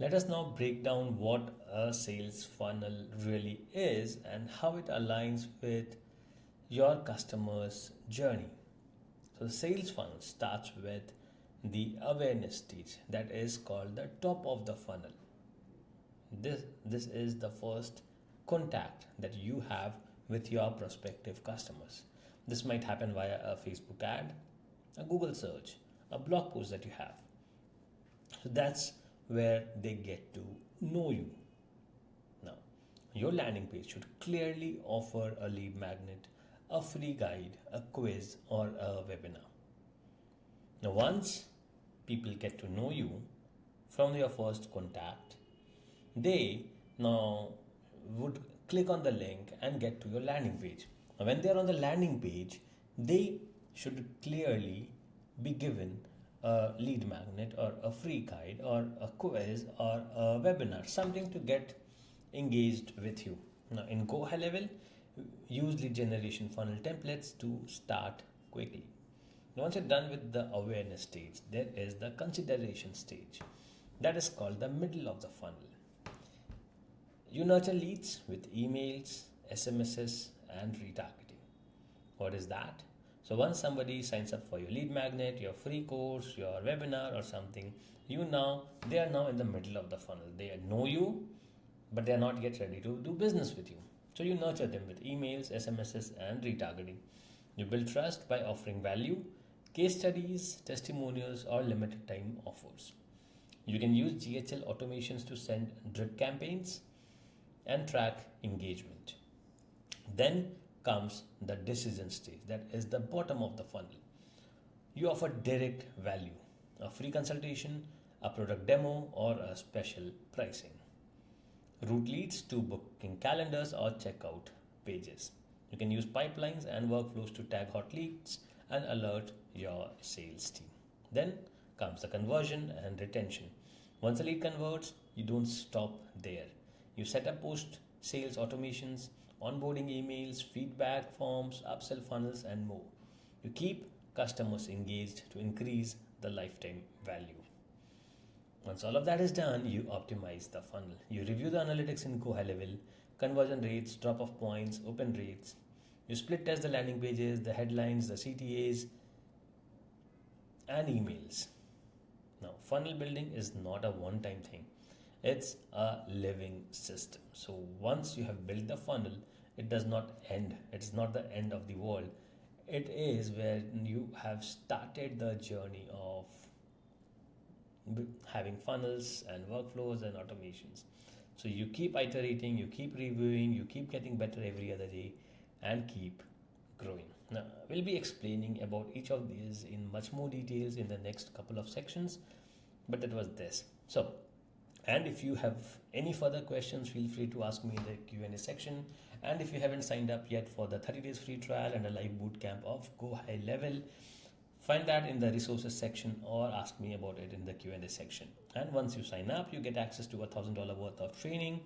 Let us now break down what a sales funnel really is and how it aligns with your customer's journey. So, the sales funnel starts with the awareness stage, that is called the top of the funnel. This is the first contact that you have with your prospective customers. This might happen via a Facebook ad, a Google search, a blog post that you have. So that's where they get to know you. Now, your landing page should clearly offer a lead magnet, a free guide, a quiz, or a webinar. Now, once people get to know you from your first contact, they now would click on the link and get to your landing page. Now, when they are on the landing page, they should clearly be given a lead magnet or a free guide or a quiz or a webinar, something to get engaged with you. Now, in Go High Level, use lead generation funnel templates to start quickly. Now, once you're done with the awareness stage, there is the consideration stage. That is called the middle of the funnel. You nurture leads with emails, SMSs, and retargeting. What is that? So once somebody signs up for your lead magnet, your free course, your webinar or something, they are now in the middle of the funnel. They know you, but they are not yet ready to do business with you. So you nurture them with emails, SMSs, and retargeting. You build trust by offering value, case studies, testimonials, or limited time offers. You can use GHL automations to send drip campaigns and track engagement. Then comes the decision stage, that is the bottom of the funnel. You offer direct value, a free consultation, a product demo, or a special pricing. Route leads to booking calendars or checkout pages. You can use pipelines and workflows to tag hot leads and alert your sales team. Then comes the conversion and retention. Once a lead converts, you don't stop there. You set up post sales automations, onboarding emails, feedback forms, upsell funnels, and more. You keep customers engaged to increase the lifetime value. Once all of that is done, you optimize the funnel. You review the analytics in GoHighLevel, conversion rates, drop off points, open rates. You split test the landing pages, the headlines, the CTAs, and emails. Now, funnel building is not a one time thing, it's a living system. So, once you have built the funnel, it does not end, it's not the end of the world. It is where you have started the journey of having funnels and workflows and automations. So, you keep iterating, you keep reviewing, you keep getting better every other day, and keep growing. Now, we'll be explaining about each of these in much more details in the next couple of sections, but that was this. So, and if you have any further questions, feel free to ask me in the Q&A section. And if you haven't signed up yet for the 30 days free trial and a live bootcamp of Go High Level, find that in the resources section or ask me about it in the Q&A section. And once you sign up, you get access to $1,000 worth of training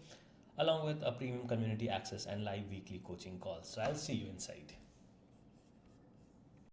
along with a premium community access and live weekly coaching calls. So I'll see you inside.